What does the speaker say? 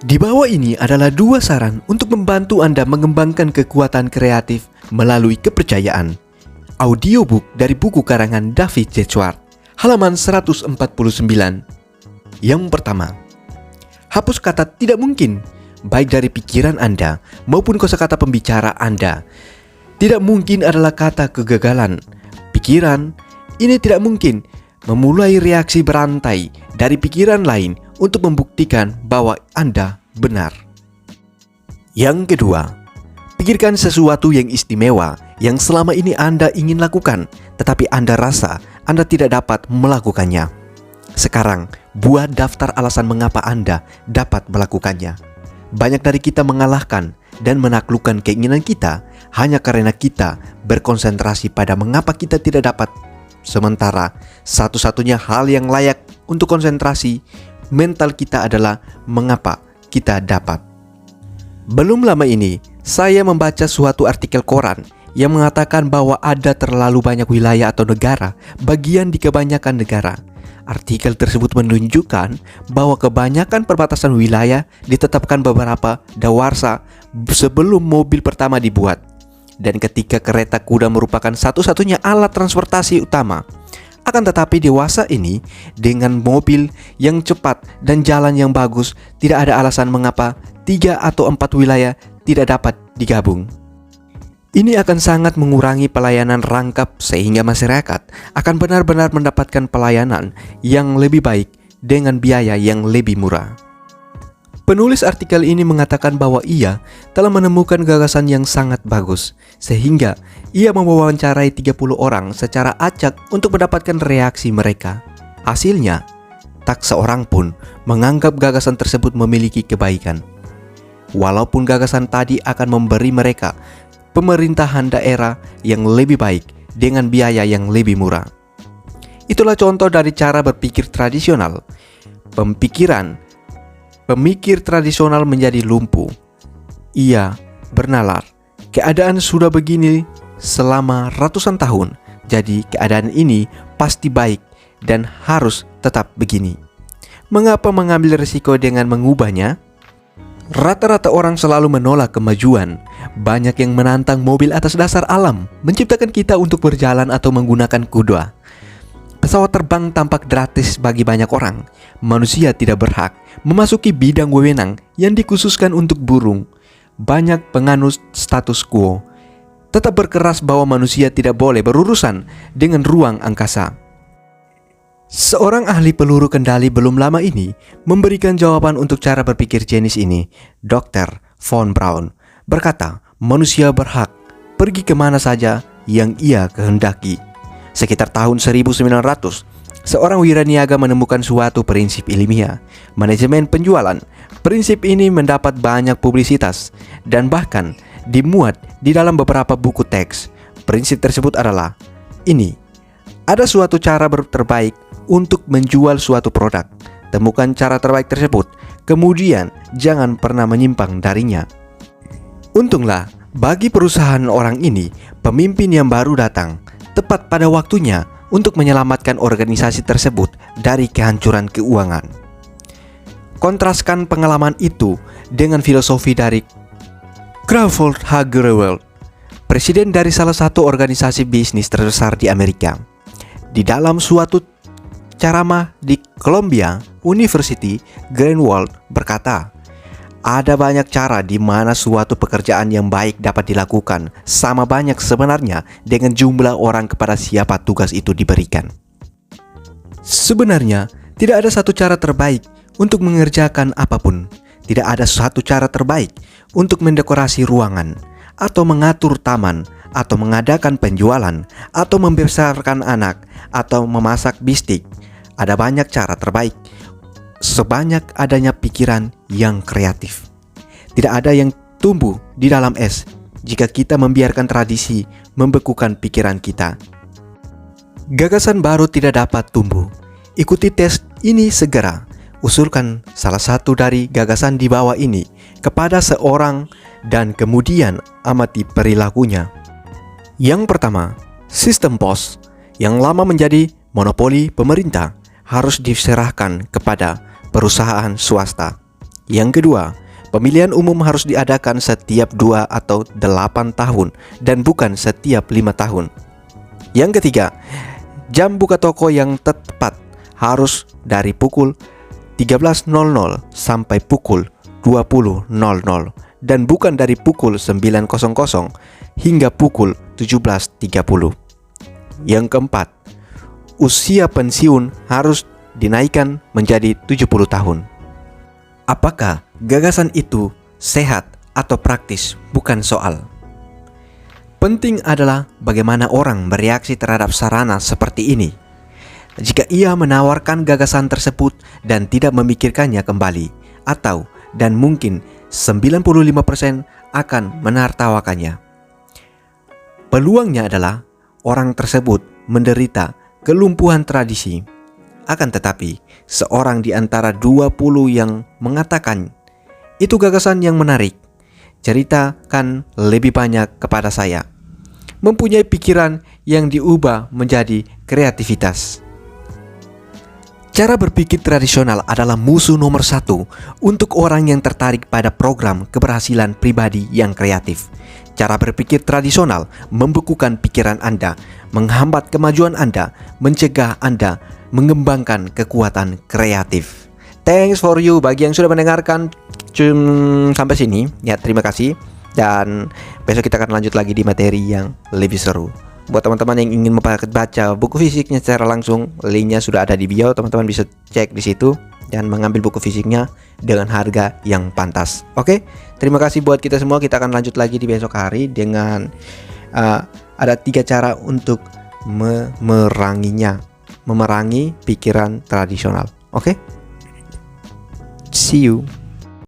Di bawah ini adalah 2 saran untuk membantu Anda mengembangkan kekuatan kreatif melalui kepercayaan. Audiobook dari buku karangan David J. Schwartz, halaman 149. Yang pertama, hapus kata tidak mungkin, baik dari pikiran Anda maupun kosakata pembicara Anda. Tidak mungkin adalah kata kegagalan. Pikiran ini tidak mungkin memulai reaksi berantai dari pikiran lain untuk membuktikan bahwa Anda benar. Yang kedua, pikirkan sesuatu yang istimewa yang selama ini Anda ingin lakukan, tetapi Anda rasa Anda tidak dapat melakukannya. Sekarang, buat daftar alasan mengapa Anda dapat melakukannya. Banyak dari kita mengalahkan dan menaklukkan keinginan kita hanya karena kita berkonsentrasi pada mengapa kita tidak dapat. Sementara satu-satunya hal yang layak untuk konsentrasi mental kita adalah mengapa kita dapat. Belum lama ini, saya membaca suatu artikel koran yang mengatakan bahwa ada terlalu banyak wilayah atau negara bagian di kebanyakan negara. Artikel tersebut menunjukkan bahwa kebanyakan perbatasan wilayah ditetapkan beberapa dawarsa sebelum mobil pertama dibuat. Dan ketika kereta kuda merupakan satu-satunya alat transportasi utama, akan tetapi dewasa ini dengan mobil yang cepat dan jalan yang bagus, tidak ada alasan mengapa 3 atau 4 wilayah tidak dapat digabung. Ini akan sangat mengurangi pelayanan rangkap sehingga masyarakat akan benar-benar mendapatkan pelayanan yang lebih baik dengan biaya yang lebih murah. Penulis artikel ini mengatakan bahwa ia telah menemukan gagasan yang sangat bagus, sehingga ia mewawancarai 30 orang secara acak untuk mendapatkan reaksi mereka. Hasilnya, tak seorang pun menganggap gagasan tersebut memiliki kebaikan. Walaupun gagasan tadi akan memberi mereka pemerintahan daerah yang lebih baik dengan biaya yang lebih murah. Itulah contoh dari cara berpikir tradisional. Pemikir tradisional menjadi lumpuh. Ia bernalar, keadaan sudah begini selama ratusan tahun, jadi keadaan ini pasti baik dan harus tetap begini. Mengapa mengambil risiko dengan mengubahnya? Rata-rata orang selalu menolak kemajuan. Banyak yang menantang mobil atas dasar alam, menciptakan kita untuk berjalan atau menggunakan kuda. Pesawat terbang tampak gratis bagi banyak orang. Manusia tidak berhak memasuki bidang wewenang yang dikhususkan untuk burung. Banyak penganut status quo tetap berkeras bahwa manusia tidak boleh berurusan dengan ruang angkasa. Seorang ahli peluru kendali belum lama ini memberikan jawaban untuk cara berpikir jenis ini. Dr. Von Braun berkata, manusia berhak pergi kemana saja yang ia kehendaki. Sekitar tahun 1900, seorang wiraniaga menemukan suatu prinsip ilmiah, manajemen penjualan. Prinsip ini mendapat banyak publisitas dan bahkan dimuat di dalam beberapa buku teks. Prinsip tersebut adalah ini: ada suatu cara terbaik untuk menjual suatu produk. Temukan cara terbaik tersebut, kemudian jangan pernah menyimpang darinya. Untunglah bagi perusahaan orang ini, pemimpin yang baru datang tepat pada waktunya untuk menyelamatkan organisasi tersebut dari kehancuran keuangan. Kontraskan pengalaman itu dengan filosofi dari Crawford H. Grewal, presiden dari salah satu organisasi bisnis terbesar di Amerika. Di dalam suatu ceramah di Columbia University, Greenwald berkata, ada banyak cara di mana suatu pekerjaan yang baik dapat dilakukan, sama banyak sebenarnya dengan jumlah orang kepada siapa tugas itu diberikan. Sebenarnya, tidak ada satu cara terbaik untuk mengerjakan apapun. Tidak ada satu cara terbaik untuk mendekorasi ruangan, atau mengatur taman, atau mengadakan penjualan, atau membesarkan anak, atau memasak bistik. Ada banyak cara terbaik, sebanyak adanya pikiran yang kreatif. Tidak ada yang tumbuh di dalam es jika kita membiarkan tradisi membekukan pikiran kita. Gagasan baru tidak dapat tumbuh. Ikuti tes ini segera. Usulkan salah satu dari gagasan di bawah ini kepada seorang dan kemudian amati perilakunya. Yang pertama, sistem pos yang lama menjadi monopoli pemerintah harus diserahkan kepada perusahaan swasta. Yang kedua, pemilihan umum harus diadakan setiap 2 atau 8 tahun dan bukan setiap 5 tahun. Yang ketiga, jam buka toko yang tepat harus dari pukul 13.00 sampai pukul 20.00 dan bukan dari pukul 9.00 hingga pukul 17.30. Yang keempat, usia pensiun harus dinaikkan menjadi 70 tahun. Apakah gagasan itu sehat atau praktis bukan soal. Penting adalah bagaimana orang bereaksi terhadap sarana seperti ini. Jika ia menawarkan gagasan tersebut dan tidak memikirkannya kembali, atau dan mungkin 95% akan menertawakannya. Peluangnya adalah orang tersebut menderita kelumpuhan tradisi. Akan tetapi, seorang di antara 20 yang mengatakan, "Itu gagasan yang menarik, ceritakan lebih banyak kepada saya," mempunyai pikiran yang diubah menjadi kreativitas. Cara berpikir tradisional adalah musuh nomor 1 untuk orang yang tertarik pada program keberhasilan pribadi yang kreatif. Cara berpikir tradisional membekukan pikiran Anda, menghambat kemajuan Anda, mencegah Anda mengembangkan kekuatan kreatif. Thanks for you bagi yang sudah mendengarkan sampai sini. Ya, terima kasih. Dan besok kita akan lanjut lagi di materi yang lebih seru. Buat teman-teman yang ingin membaca buku fisiknya secara langsung, linknya sudah ada di bio. Teman-teman bisa cek di situ dan mengambil buku fisiknya dengan harga yang pantas. Oke, terima kasih buat kita semua. Kita akan lanjut lagi di besok hari dengan ada 3 cara untuk memerangi pikiran tradisional. Oke, see you.